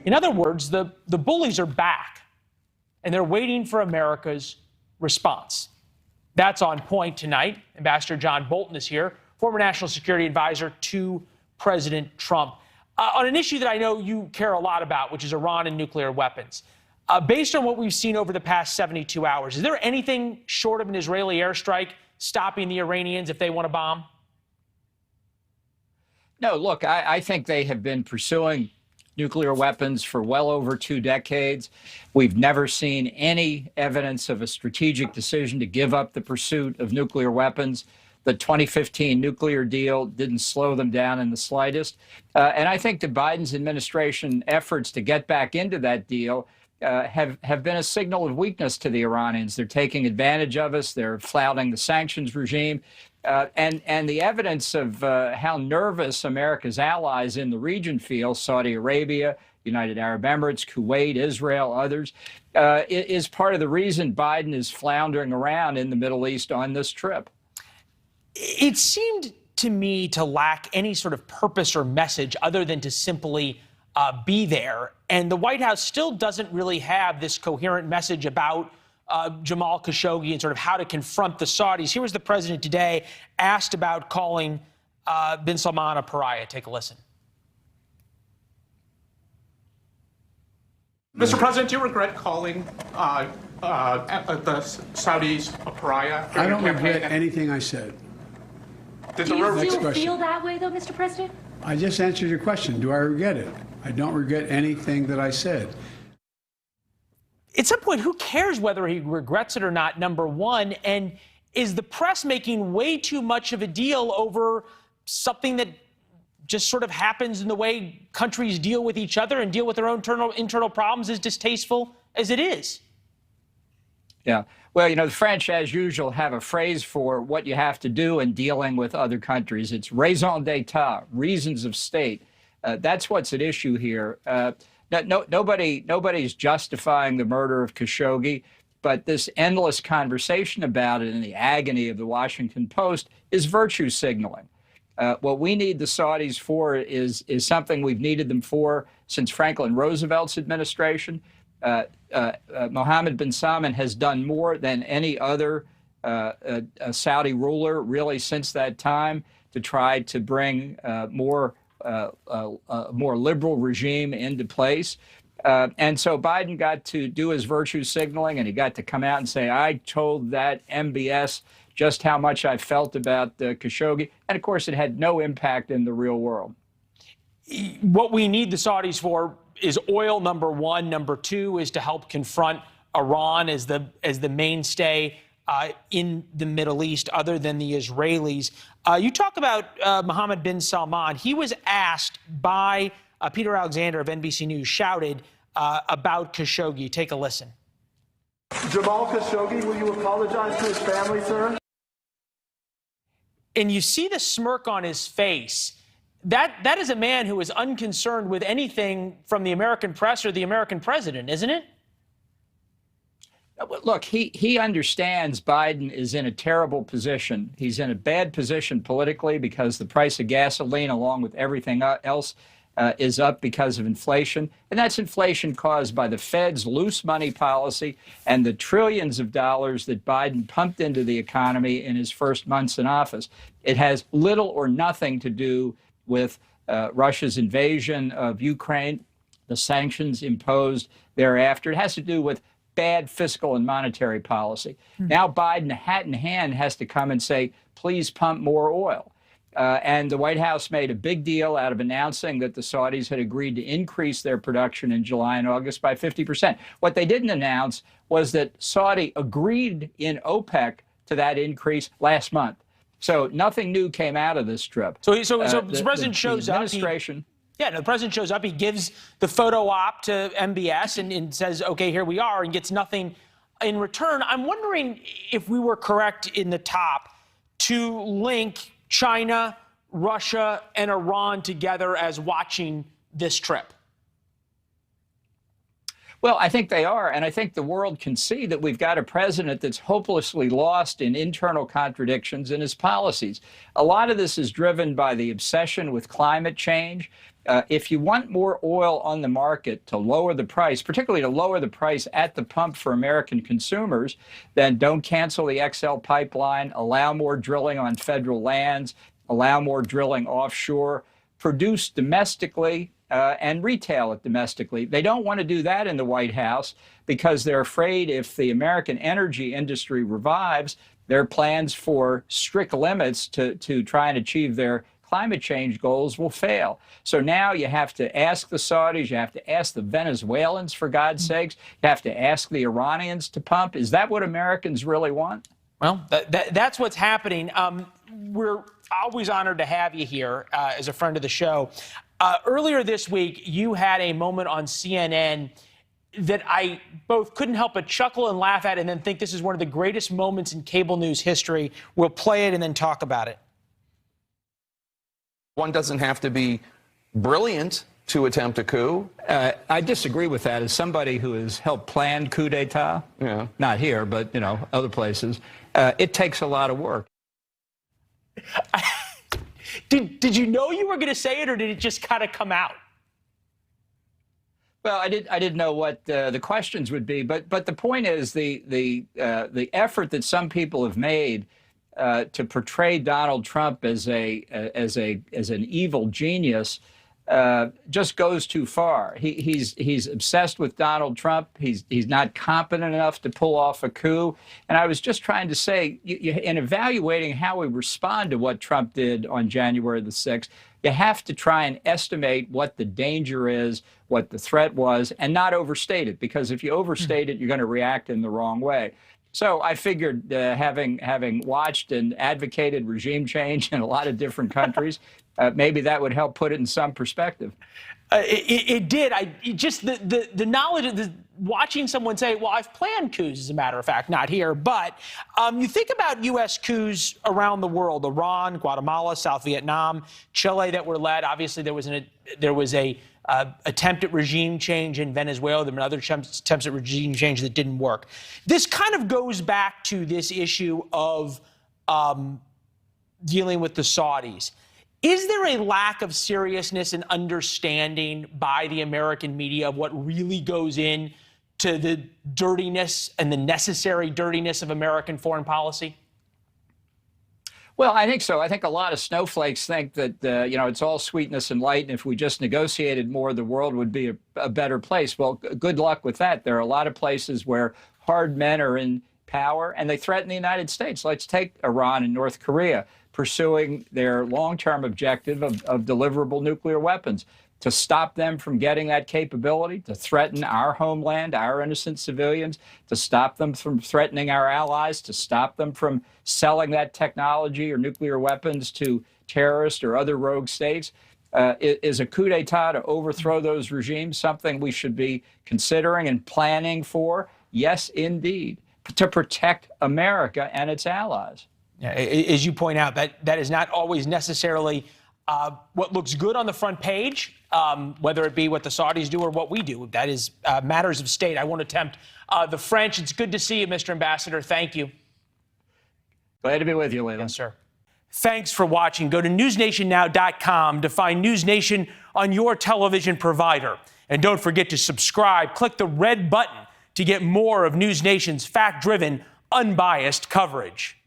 In other words, the bullies are back, and they're waiting for America's response. That's on point tonight. Ambassador John Bolton is here, former national security advisor to President Trump, on an issue that I know you care a lot about, which is Iran and nuclear weapons. Based on what we've seen over the past 72 hours, is there anything short of an Israeli airstrike stopping the Iranians if they want to bomb? No, look, I think they have been pursuing nuclear weapons for well over 2 decades. We've never seen any evidence of a strategic decision to give up the pursuit of nuclear weapons. The 2015 nuclear deal didn't slow them down in the slightest. And I think the Biden's administration efforts to get back into that deal have been a signal of weakness to the Iranians. They're taking advantage of us. They're flouting the sanctions regime. And the evidence of how nervous America's allies in the region feel, Saudi Arabia, United Arab Emirates, Kuwait, Israel, others, is part of the reason Biden is floundering around in the Middle East on this trip. It seemed to me to lack any sort of purpose or message other than to simply be there. And the White House still doesn't really have this coherent message about Jamal Khashoggi and sort of how to confront the Saudis. Here was the president today asked about calling bin Salman a pariah. Take a listen. Mr. President, do you regret calling the Saudis a pariah? I don't regret anything I said. Do you still feel that way, though, Mr. President? I just answered your question. Do I regret it? I don't regret anything that I said. At some point, who cares whether he regrets it or not, number one? And is the press making way too much of a deal over something that just sort of happens in the way countries deal with each other and deal with their own internal problems, as distasteful as it is? Yeah. Well, you know, the French, as usual, have a phrase for what you have to do in dealing with other countries. It's raison d'etat, reasons of state. That's what's at issue here. Nobody's justifying the murder of Khashoggi, but this endless conversation about it and the agony of the Washington Post is virtue signaling. What we need the Saudis for is something we've needed them for since Franklin Roosevelt's administration. Mohammed bin Salman has done more than any other Saudi ruler really since that time to try to bring a more liberal regime into place. And so Biden got to do his virtue signaling, and he got to come out and say, I told that MBS just how much I felt about Khashoggi. And, of course, it had no impact in the real world. What we need the Saudis for is oil, number one. Number two is to help confront Iran as the mainstay in the Middle East, other than the Israelis. You talk about Mohammed bin Salman. He was asked by Peter Alexander of NBC News, shouted about Khashoggi. Take a listen. Jamal Khashoggi, will you apologize to his family, sir? And you see the smirk on his face. That is a man who is unconcerned with anything from the American press or the American president, isn't it? Look, he understands Biden is in a terrible position. He's in a bad position politically because the price of gasoline, along with everything else, is up because of inflation. And that's inflation caused by the Fed's loose money policy and the trillions of dollars that Biden pumped into the economy in his first months in office. It has little or nothing to do with Russia's invasion of Ukraine, the sanctions imposed thereafter. It has to do with bad fiscal and monetary policy. Now Biden, hat in hand, has to come and say, please pump more oil. And the White House made a big deal out of announcing that the Saudis had agreed to increase their production in July and August by 50%. What they didn't announce was that Saudi agreed in OPEC to that increase last month. So nothing new came out of this trip. So the president shows up. The president shows up. He gives the photo op to MBS and says, OK, here we are, and gets nothing in return. I'm wondering if we were correct in the top to link China, Russia, and Iran together as watching this trip. Well, I think they are, and I think the world can see that we've got a president that's hopelessly lost in internal contradictions in his policies. A lot of this is driven by the obsession with climate change If you want more oil on the market to lower the price, particularly to lower the price at the pump for American consumers, then don't cancel the XL pipeline, allow more drilling on federal lands, allow more drilling offshore, produce domestically, and retail it domestically. They don't want to do that in the White House because they're afraid if the American energy industry revives, their plans for strict limits to try and achieve their climate change goals will fail. So now you have to ask the Saudis, you have to ask the Venezuelans, for God's sakes, you have to ask the Iranians to pump. Is that what Americans really want? Well, that's what's happening. We're always honored to have you here as a friend of the show. Earlier this week, you had a moment on CNN that I both couldn't help but chuckle and laugh at and then think this is one of the greatest moments in cable news history. We'll play it and then talk about it. One doesn't have to be brilliant to attempt a coup. I disagree with that. As somebody who has helped plan coup d'etat, not here, but, you know, other places, it takes a lot of work. Did you know you were going to say it, or did it just kind of come out? Well, I didn't know what the questions would be, but the point is the effort that some people have made to portray Donald Trump as an evil genius just goes too far. He's obsessed with Donald Trump. He's not competent enough to pull off a coup. And I was just trying to say, in evaluating how we respond to what Trump did on January the 6th, you have to try and estimate what the danger is, what the threat was, and not overstate it. Because if you overstate it, you're going to react in the wrong way. So I figured, having watched and advocated regime change in a lot of different countries, maybe that would help put it in some perspective. It did. The knowledge of watching someone say, well, I've planned coups, as a matter of fact, not here. But you think about U.S. coups around the world, Iran, Guatemala, South Vietnam, Chile that were led. Obviously, there was a attempt at regime change in Venezuela. There were other attempts at regime change that didn't work. This kind of goes back to this issue of dealing with the Saudis. Is there a lack of seriousness and understanding by the American media of what really goes in to the dirtiness and the necessary dirtiness of American foreign policy? Well, I think so. I think a lot of snowflakes think that, it's all sweetness and light, and if we just negotiated more, the world would be a better place. Well, good luck with that. There are a lot of places where hard men are in power, and they threaten the United States. Let's take Iran and North Korea pursuing their long-term objective of deliverable nuclear weapons. To stop them from getting that capability, to threaten our homeland, our innocent civilians, to stop them from threatening our allies, to stop them from selling that technology or nuclear weapons to terrorists or other rogue states. Is a coup d'etat to overthrow those regimes something we should be considering and planning for? Yes, indeed, to protect America and its allies. Yeah, as you point out, that is not always necessarily what looks good on the front page, whether it be what the Saudis do or what we do. That is matters of state. I won't attempt the French. It's good to see you, Mr. Ambassador. Thank you. Glad to be with you, Leland. Yes, sir. Thanks for watching. Go to newsnationnow.com to find NewsNation on your television provider. And don't forget to subscribe. Click the red button to get more of NewsNation's fact-driven, unbiased coverage.